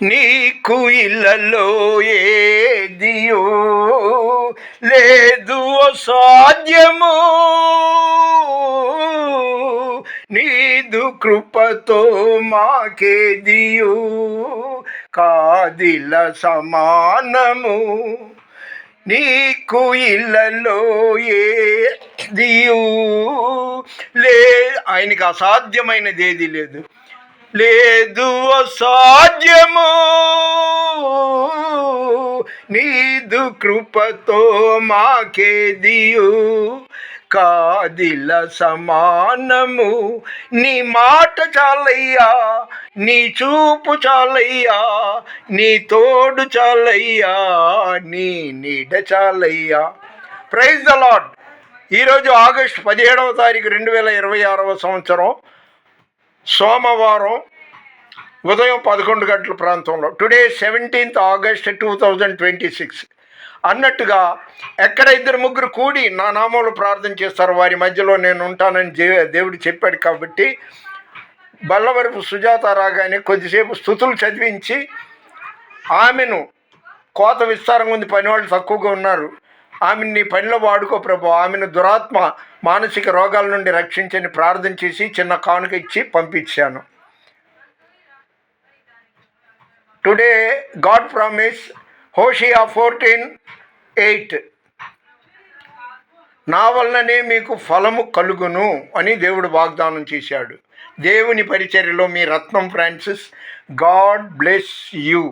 నీకు ఇళ్ళలో ఏదియో లేదు అసాధ్యము, నీదు కృపతో మాకేదియో కాదిల సమానము. నీకు ఇళ్ళలో ఏదియో ఆయనకి అసాధ్యమైనది ఏది లేదు. లేదు అసాధ్యము, నీదు కృపతో మాకేదియు కాదిల సమానము. నీ మాట చాలయ్యా, నీ చూపు చాలయ్యా, నీ తోడు చాలయ్యా, నీ నీడ చాలయ్యా. Praise the Lord. ఈరోజు ఆగస్టు 17వ తారీఖు 2026వ సంవత్సరం సోమవారం ఉదయం 11 గంటల ప్రాంతంలో. Today 17th August 2026. అన్నట్టుగా ఎక్కడ 2-3 కూడి నా నామంలో ప్రార్థన చేస్తారు వారి మధ్యలో నేను ఉంటానని దేవుడు చెప్పాడు. కాబట్టి బల్లవరపు సుజాత రాగానే కొద్దిసేపు స్తుతులు చదివించి ఆమెను కోత విస్తారంగా ఉంది, పనివాళ్ళు తక్కువగా ఉన్నారు, ఆమెను నీ పనిలో వాడుకో ప్రభు, ఆమెను దురాత్మ మానసిక రోగాల నుండి రక్షించని ప్రార్థన చేసి చిన్న కానుక ఇచ్చి పంపించాను. టుడే గాడ్ ప్రామిస్ హోషియా 14:8, నా వలననే మీకు ఫలము కలుగును అని దేవుడు వాగ్దానం చేశాడు. దేవుని పరిచర్యలో మీ రత్నం ఫ్రాన్సిస్. God bless you.